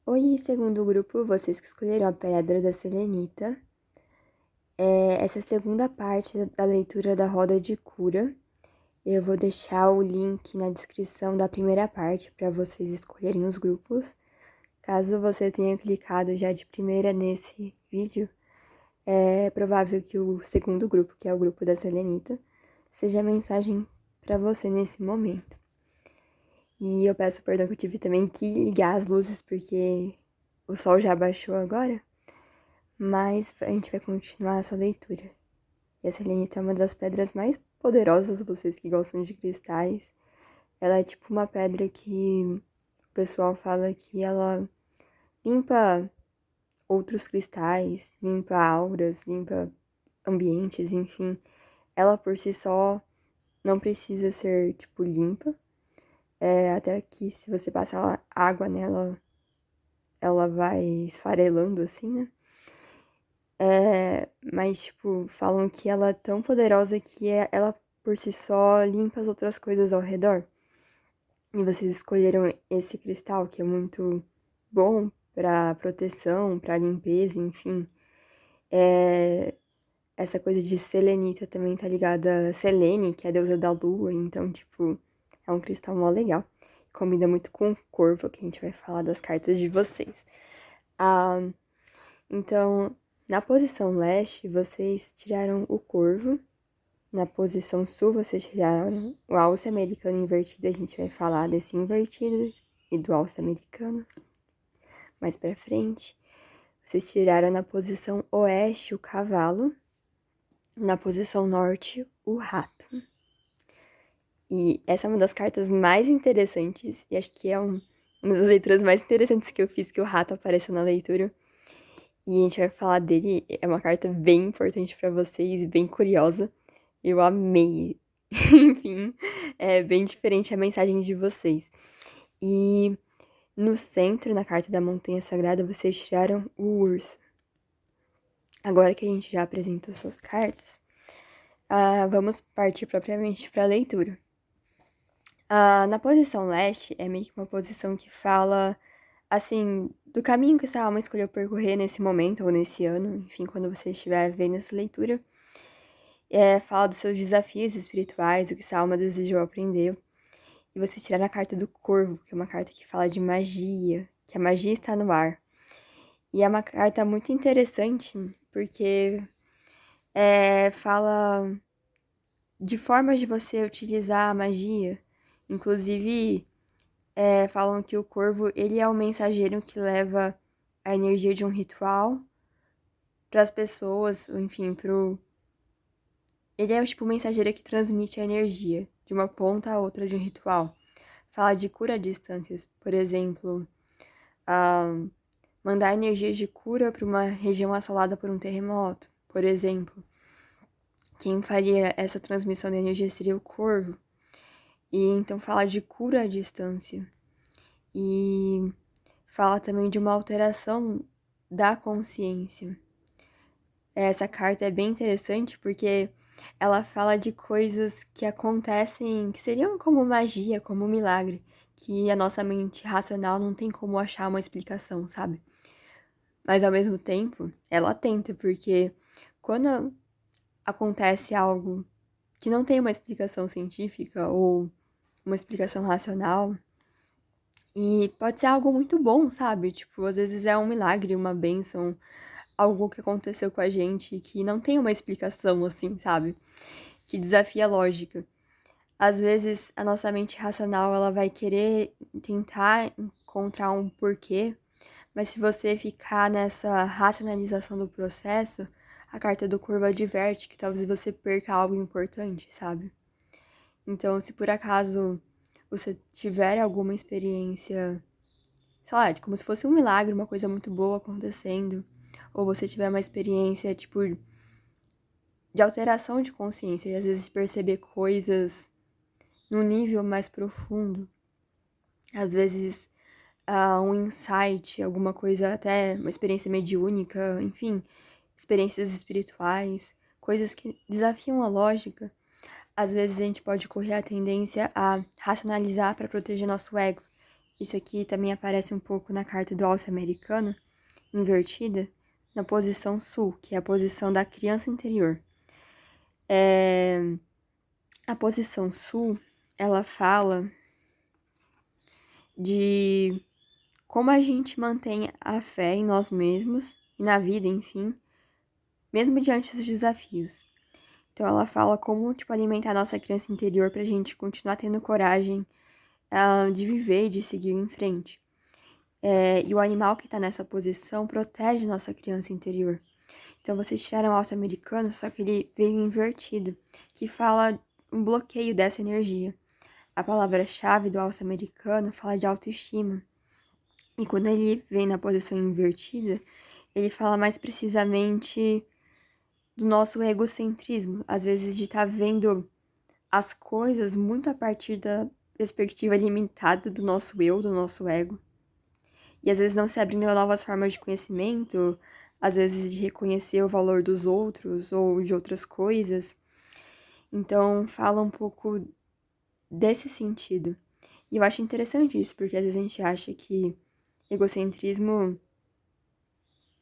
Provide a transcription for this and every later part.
Oi, segundo grupo, vocês que escolheram a Pedra da Selenita. Essa é a segunda parte da leitura da Roda de Cura. Eu vou deixar o link na descrição da primeira parte para vocês escolherem os grupos. Caso você tenha clicado já de primeira nesse vídeo, é provável que o segundo grupo, que é o grupo da Selenita, seja a mensagem para você nesse momento. E eu peço perdão que eu tive também que ligar as luzes porque o sol já baixou agora. Mas a gente vai continuar essa leitura. E a selenita é uma das pedras mais poderosas, vocês que gostam de cristais. Ela é tipo uma pedra que o pessoal fala que ela limpa outros cristais, limpa auras, limpa ambientes, enfim. Ela por si só não precisa ser, tipo, limpa. Até que se você passar água nela, ela vai esfarelando assim, né? Mas, tipo, falam que ela é tão poderosa que ela por si só limpa as outras coisas ao redor. E vocês escolheram esse cristal que é muito bom pra proteção, pra limpeza, enfim. Essa coisa de selenita também tá ligada a Selene, que é a deusa da lua, então, tipo, é um cristal mó legal. Combina muito com o corvo, que a gente vai falar das cartas de vocês. Ah, então, na posição leste, vocês tiraram o corvo. Na posição sul, vocês tiraram o alce americano invertido. A gente vai falar desse invertido e do alce americano mais pra frente. Vocês tiraram na posição oeste o cavalo. Na posição norte, o rato. E essa é uma das cartas mais interessantes. E acho que é uma das leituras mais interessantes que eu fiz, que o rato apareceu na leitura. E a gente vai falar dele, é uma carta bem importante pra vocês, bem curiosa. Eu amei. Enfim, é bem diferente a mensagem de vocês. E no centro, na carta da Montanha Sagrada, vocês tiraram o urso. Agora que a gente já apresentou suas cartas, vamos partir propriamente para a leitura. Na posição leste, é meio que uma posição que fala, assim, do caminho que essa alma escolheu percorrer nesse momento ou nesse ano, enfim, quando você estiver vendo essa leitura. Fala dos seus desafios espirituais, o que essa alma desejou aprender. E você tirar a carta do corvo, que é uma carta que fala de magia, que a magia está no ar. E é uma carta muito interessante, porque fala de formas de você utilizar a magia. Inclusive, falam que o corvo, ele é o mensageiro que leva a energia de um ritual para as pessoas, enfim, Ele é tipo o mensageiro que transmite a energia de uma ponta a outra de um ritual. Fala de cura a distâncias, por exemplo, mandar energias de cura para uma região assolada por um terremoto, por exemplo. Quem faria essa transmissão de energia seria o corvo. E então fala de cura à distância. E fala também de uma alteração da consciência. Essa carta é bem interessante porque ela fala de coisas que acontecem, que seriam como magia, como milagre, que a nossa mente racional não tem como achar uma explicação, sabe? Mas ao mesmo tempo, ela tenta, porque quando acontece algo que não tem uma explicação científica ou uma explicação racional, e pode ser algo muito bom, sabe? Tipo, às vezes é um milagre, uma bênção, algo que aconteceu com a gente que não tem uma explicação assim, sabe? Que desafia a lógica. Às vezes a nossa mente racional, ela vai querer tentar encontrar um porquê, mas se você ficar nessa racionalização do processo, a carta do corvo adverte que talvez você perca algo importante, sabe? Então, se por acaso você tiver alguma experiência, sei lá, como se fosse um milagre, uma coisa muito boa acontecendo, ou você tiver uma experiência, tipo, de alteração de consciência, e às vezes perceber coisas num nível mais profundo, às vezes um insight, alguma coisa, até uma experiência mediúnica, enfim, experiências espirituais, coisas que desafiam a lógica, às vezes a gente pode correr a tendência a racionalizar para proteger nosso ego isso aqui também aparece um pouco na carta do alce americano, invertida, na posição sul, que é a posição da criança interior. A posição sul, ela fala de como a gente mantém a fé em nós mesmos e na vida, enfim, mesmo diante dos desafios. Então ela fala como, tipo, alimentar a nossa criança interior pra gente continuar tendo coragem de viver e de seguir em frente. E o animal que tá nessa posição protege nossa criança interior. Então vocês tiraram o alce americano, só que ele veio invertido, que fala um bloqueio dessa energia. A palavra-chave do alce americano fala de autoestima. E quando ele vem na posição invertida, ele fala mais precisamente do nosso egocentrismo. Às vezes de estar vendo as coisas muito a partir da perspectiva limitada do nosso eu, do nosso ego. E às vezes não se abrindo a novas formas de conhecimento, às vezes de reconhecer o valor dos outros ou de outras coisas. Então, fala um pouco desse sentido. E eu acho interessante isso, porque às vezes a gente acha que egocentrismo,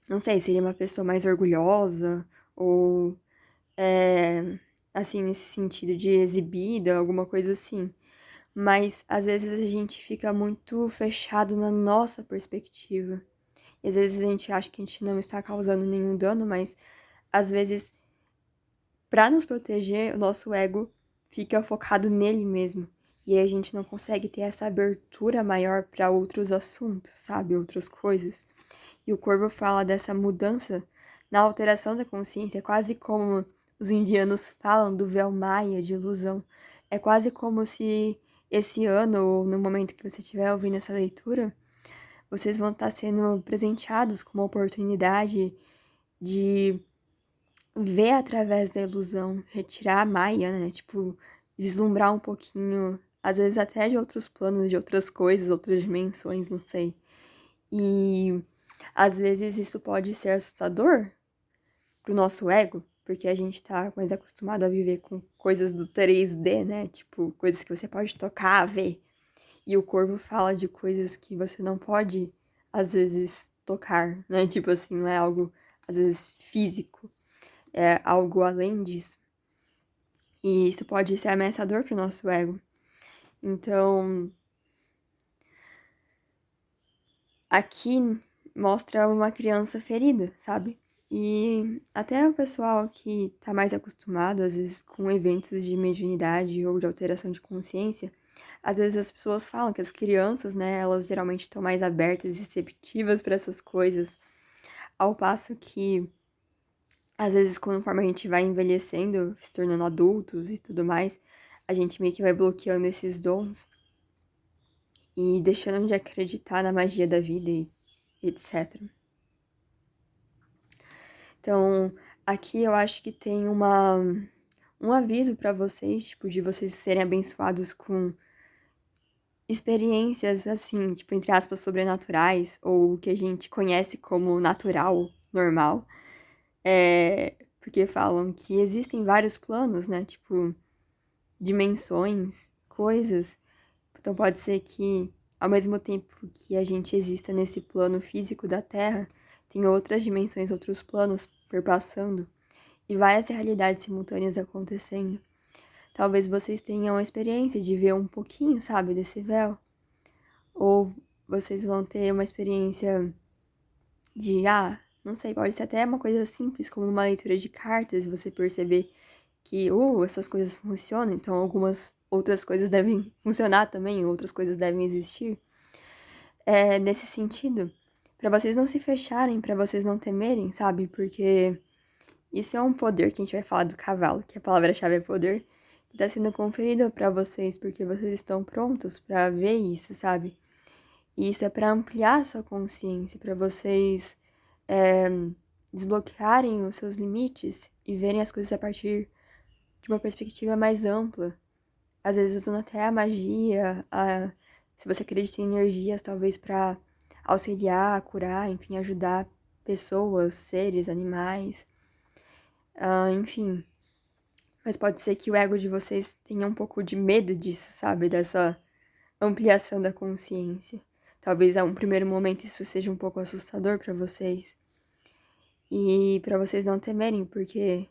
não sei, seria uma pessoa mais orgulhosa ou, assim, nesse sentido de exibida, alguma coisa assim. Mas às vezes a gente fica muito fechado na nossa perspectiva. E às vezes a gente acha que a gente não está causando nenhum dano, mas às vezes, para nos proteger, o nosso ego fica focado nele mesmo. E aí a gente não consegue ter essa abertura maior para outros assuntos, sabe? Outras coisas. E o Corvo fala dessa mudança na alteração da consciência, quase como os indianos falam do véu maia de ilusão. É quase como se esse ano, ou no momento que você estiver ouvindo essa leitura, vocês vão estar sendo presenteados com uma oportunidade de ver através da ilusão, retirar a maia, né? Tipo, vislumbrar um pouquinho, às vezes até de outros planos, de outras coisas, outras dimensões, não sei. E às vezes isso pode ser assustador pro nosso ego, porque a gente tá mais acostumado a viver com coisas do 3D, né? Tipo, coisas que você pode tocar, ver. E o corvo fala de coisas que você não pode, às vezes, tocar, né? Tipo assim, não é algo, às vezes, físico. É algo além disso. E isso pode ser ameaçador pro nosso ego. Então, aqui mostra uma criança ferida, sabe? E até o pessoal que tá mais acostumado, às vezes, com eventos de mediunidade ou de alteração de consciência, às vezes as pessoas falam que as crianças, né, elas geralmente estão mais abertas e receptivas para essas coisas, ao passo que, às vezes, conforme a gente vai envelhecendo, se tornando adultos e tudo mais, a gente meio que vai bloqueando esses dons e deixando de acreditar na magia da vida e etc. Então, aqui eu acho que tem um aviso para vocês, tipo, de vocês serem abençoados com experiências, assim, tipo, entre aspas, sobrenaturais, ou o que a gente conhece como natural, normal. Porque falam que existem vários planos, né? Tipo, dimensões, coisas. Então pode ser que, ao mesmo tempo que a gente exista nesse plano físico da Terra, tem outras dimensões, outros planos perpassando e várias realidades simultâneas acontecendo. Talvez vocês tenham a experiência de ver um pouquinho, sabe, desse véu. Ou vocês vão ter uma experiência de, não sei, pode ser até uma coisa simples, como uma leitura de cartas, e você perceber que, essas coisas funcionam, então algumas outras coisas devem funcionar também, outras coisas devem existir. Nesse sentido, para vocês não se fecharem, para vocês não temerem, sabe? Porque isso é um poder que a gente vai falar do cavalo, que a palavra-chave é poder, que tá sendo conferido para vocês, porque vocês estão prontos para ver isso, sabe? E isso é para ampliar a sua consciência, para vocês desbloquearem os seus limites e verem as coisas a partir de uma perspectiva mais ampla. Às vezes usando até a magia, se você acredita em energias, talvez para auxiliar, curar, enfim, ajudar pessoas, seres, animais, enfim. Mas pode ser que o ego de vocês tenha um pouco de medo disso, sabe? Dessa ampliação da consciência. Talvez a um primeiro momento isso seja um pouco assustador para vocês. E para vocês não temerem, porque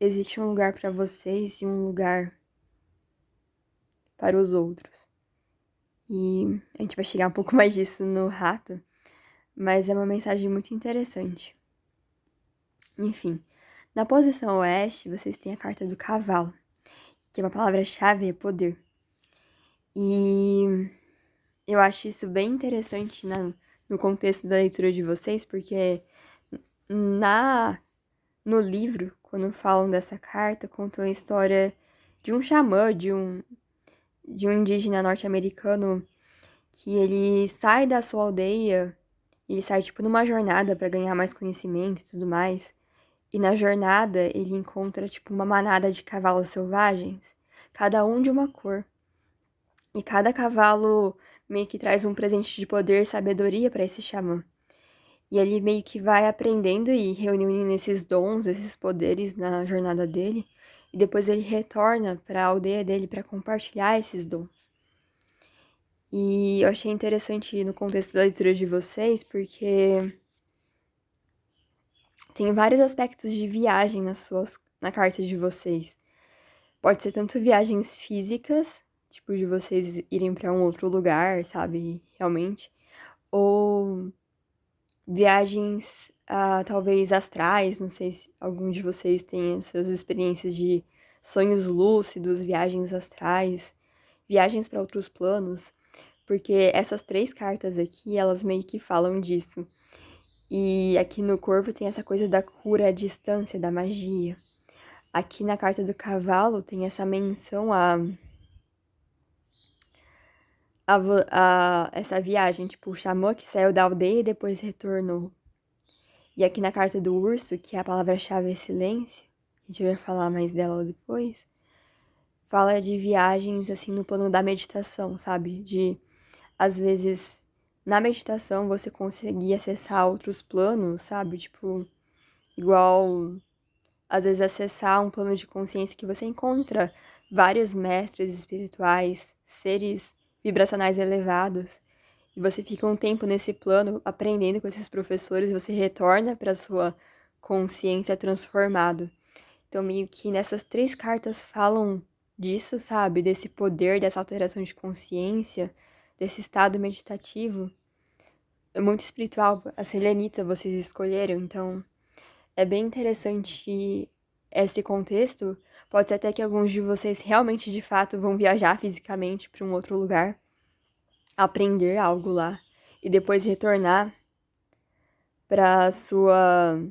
existe um lugar para vocês e um lugar para os outros. E a gente vai chegar um pouco mais disso no rato, mas é uma mensagem muito interessante. Enfim, na posição oeste, vocês têm a carta do cavalo, que é uma palavra-chave, é poder. E eu acho isso bem interessante no contexto da leitura de vocês, porque no livro, quando falam dessa carta, contam a história de um xamã, de um indígena norte-americano, que ele sai da sua aldeia, ele sai, tipo, numa jornada para ganhar mais conhecimento e tudo mais. E na jornada, ele encontra, tipo, uma manada de cavalos selvagens, cada um de uma cor. E cada cavalo meio que traz um presente de poder e sabedoria para esse xamã. E ele meio que vai aprendendo e reunindo esses dons, esses poderes na jornada dele. E depois ele retorna para a aldeia dele para compartilhar esses dons. E eu achei interessante no contexto da leitura de vocês, porque tem vários aspectos de viagem na carta de vocês. Pode ser tanto viagens físicas, tipo de vocês irem para um outro lugar, sabe, realmente, ou viagens talvez astrais, não sei se algum de vocês tem essas experiências de sonhos lúcidos, viagens astrais, viagens para outros planos, porque essas 3 cartas aqui, elas meio que falam disso. E aqui no corpo tem essa coisa da cura à distância, da magia. Aqui na carta do cavalo tem essa menção a essa viagem, tipo, o xamã que saiu da aldeia e depois retornou. E aqui na carta do urso, que a palavra-chave é silêncio, a gente vai falar mais dela depois, fala de viagens, assim, no plano da meditação, sabe? De, às vezes, na meditação você conseguir acessar outros planos, sabe? Tipo, igual, às vezes, acessar um plano de consciência que você encontra vários mestres espirituais, seres vibracionais elevados, e você fica um tempo nesse plano aprendendo com esses professores, você retorna para sua consciência transformado. Então, meio que nessas 3 cartas falam disso, sabe? Desse poder, dessa alteração de consciência, desse estado meditativo. É muito espiritual. A selenita vocês escolheram, então é bem interessante esse contexto. Pode ser até que alguns de vocês realmente, de fato, vão viajar fisicamente para um outro lugar, aprender algo lá e depois retornar para sua